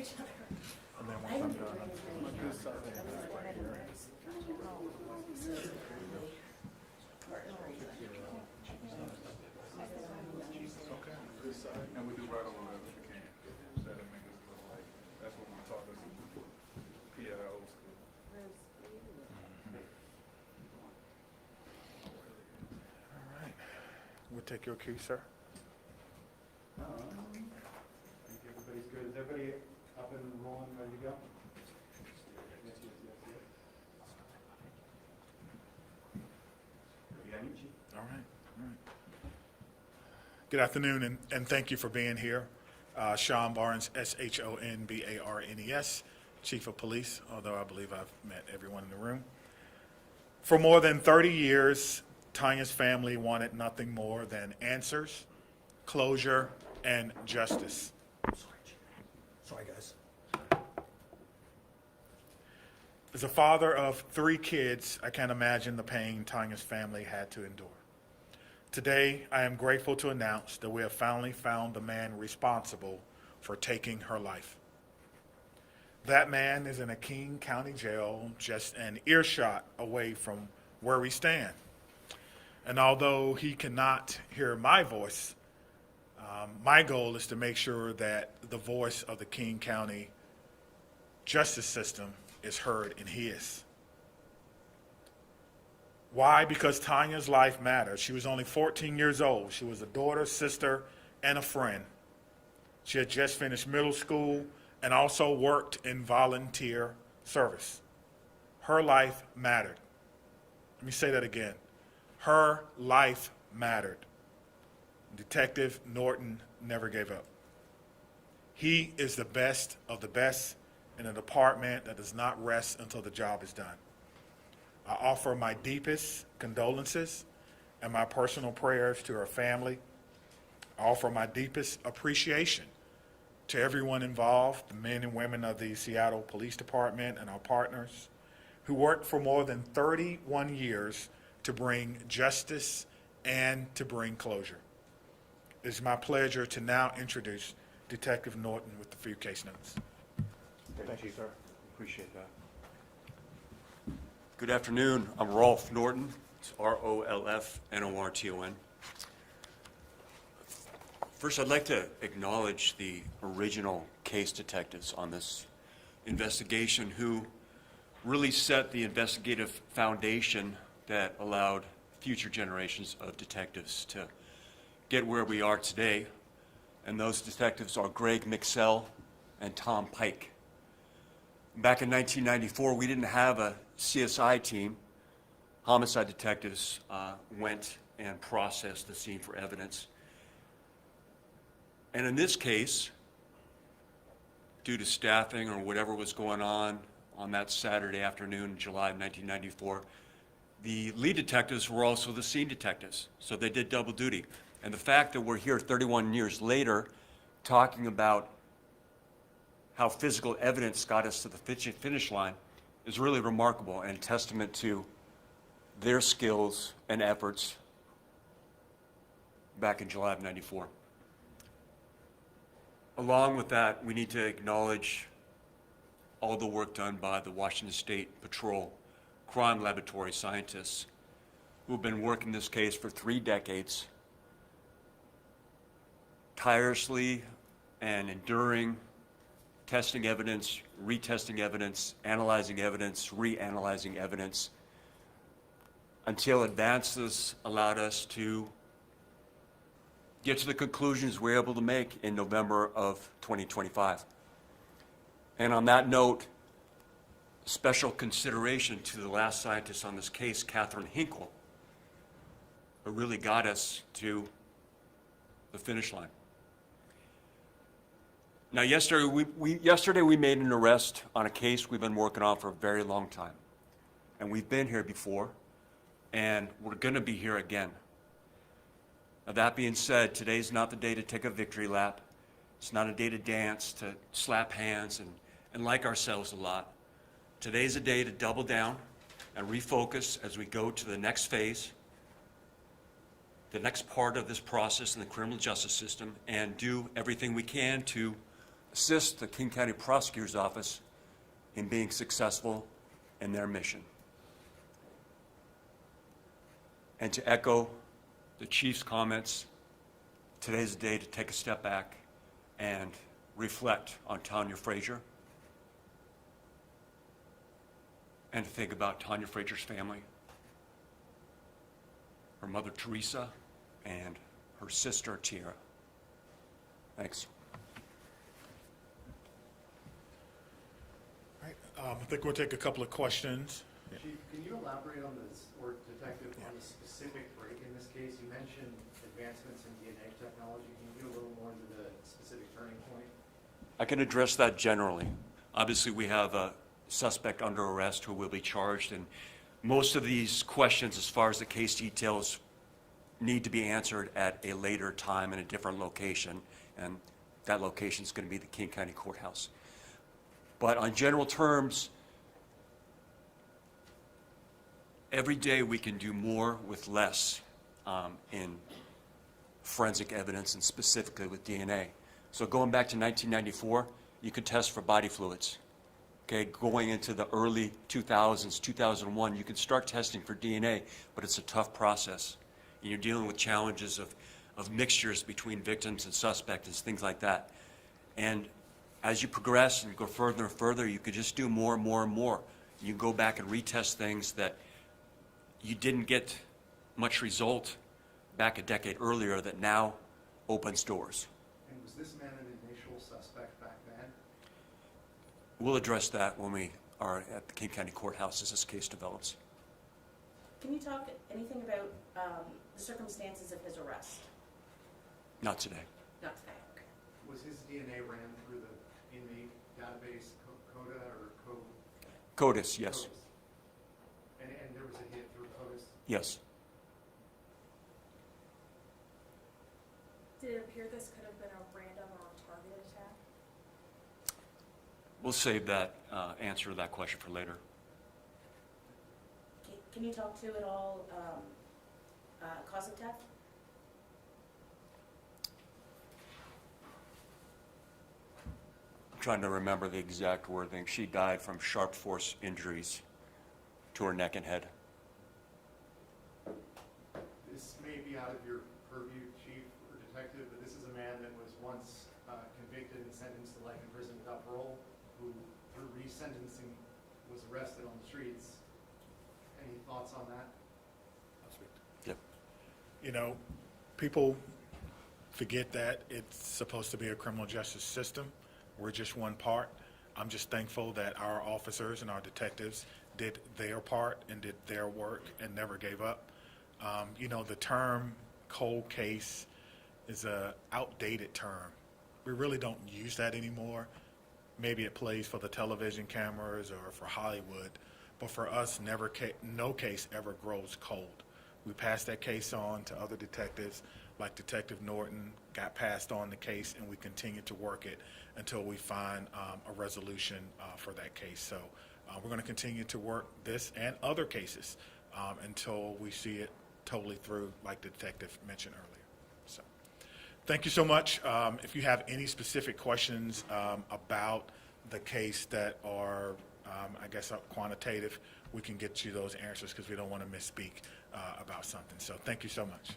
And then once I'm done, I'm gonna do something right here. Okay, this side, and we do right over there if we can. That'll make us look like, that's what we taught us at our old school. All right, we'll take your cue, sir. I think everybody's good. Is everybody up and rolling, ready to go? Yes, yes, yes, yes. All right, all right. Good afternoon, and thank you for being here. Sean Barnes, SHONBARNES, Chief of Police, although I believe I've met everyone in the room. For more than 30 years, Tanya's family wanted nothing more than answers, closure, and justice. Sorry, guys. As a father of 3 kids, I can't imagine the pain Tanya's family had to endure. Today, I am grateful to announce that we have finally found the man responsible for taking her life. That man is in a King County jail just an earshot away from where we stand. And although he cannot hear my voice, my goal is to make sure that the voice of the King County justice system is heard in his. Why? Because Tanya's life mattered. She was only 14 years old. She was a daughter, sister, and a friend. She had just finished middle school and also worked in volunteer service. Her life mattered. Let me say that again. Her life mattered. Detective Norton never gave up. He is the best of the best in a department that does not rest until the job is done. I offer my deepest condolences and my personal prayers to her family. I offer my deepest appreciation to everyone involved, the men and women of the Seattle Police Department and our partners who worked for more than 31 years to bring justice and to bring closure. It is my pleasure to now introduce Detective Norton with a few case notes. Thank you, sir. Appreciate that. Good afternoon. I'm Rolf Norton. It's ROLFNORTON. First, I'd like to acknowledge the original case detectives on this investigation who really set the investigative foundation that allowed future generations of detectives to get where we are today. And those detectives are Greg Mixell and Tom Pike. Back in 1994, we didn't have a CSI team. Homicide detectives went and processed the scene for evidence. And in this case, due to staffing or whatever was going on that Saturday afternoon in July of 1994, the lead detectives were also the scene detectives, so they did double duty. And the fact that we're here 31 years later talking about how physical evidence got us to the finish line is really remarkable and a testament to their skills and efforts back in July of '94. Along with that, we need to acknowledge all the work done by the Washington State Patrol crime laboratory scientists who have been working this case for 3 decades, tirelessly and enduring, testing evidence, retesting evidence, analyzing evidence, reanalyzing evidence, until advances allowed us to get to the conclusions we were able to make in November of 2025. And on that note, special consideration to the last scientist on this case, Catherine Hinkle, who really got us to the finish line. Now, yesterday we made an arrest on a case we've been working on for a very long time. And we've been here before, and we're going to be here again. Now, that being said, today's not the day to take a victory lap. It's not a day to dance, to slap hands and like ourselves a lot. Today's a day to double down and refocus as we go to the next phase, the next part of this process in the criminal justice system, and do everything we can to assist the King County Prosecutor's Office in being successful in their mission. And to echo the Chief's comments, today's the day to take a step back and reflect on Tanya Frazier and to think about Tanya Frazier's family, her mother Teresa, and her sister Tiara. Thanks. All right, I think we'll take a couple of questions. Chief, can you elaborate on this, or Detective, on the specific break in this case? You mentioned advancements in DNA technology. Can you get a little more into the specific turning point? I can address that generally. Obviously, we have a suspect under arrest who will be charged, and most of these questions, as far as the case details, need to be answered at a later time in a different location, and that location is going to be the King County Courthouse. But on general terms, every day we can do more with less in forensic evidence, and specifically with DNA. So going back to 1994, you could test for body fluids. Okay, going into the early 2000s, 2001, you can start testing for DNA, but it's a tough process. And you're dealing with challenges of mixtures between victims and suspects and things like that. And as you progress and go further and further, you could just do more and more and more. You go back and retest things that you didn't get much result back a decade earlier that now opens doors. And was this man an initial suspect back then? We'll address that when we are at the King County Courthouse as this case develops. Can you talk anything about the circumstances of his arrest? Not today. Not today, okay. Was his DNA ran through the inmate database, CODA or CODE? CODIS, yes. CODIS. And there was a hit through CODIS? Yes. Did it appear this could have been a random or targeted attack? We'll save that answer to that question for later. Can you talk to at all cause of death? I'm trying to remember the exact wording. She died from sharp force injuries to her neck and head. This may be out of your purview, Chief or Detective, but this is a man that was once convicted and sentenced to life in prison without parole, who through resentencing was arrested on the streets. Any thoughts on that? Yep. You know, people forget that it's supposed to be a criminal justice system. We're just one part. I'm just thankful that our officers and our detectives did their part and did their work and never gave up. You know, the term cold case is a outdated term. We really don't use that anymore. Maybe it plays for the television cameras or for Hollywood, but for us, no case ever grows cold. We pass that case on to other detectives, like Detective Norton got passed on the case, and we continue to work it until we find a resolution for that case. So we're going to continue to work this and other cases until we see it totally through, like the detective mentioned earlier. So thank you so much. If you have any specific questions about the case that are, I guess, quantitative, we can get you those answers because we don't want to misspeak about something. So thank you so much.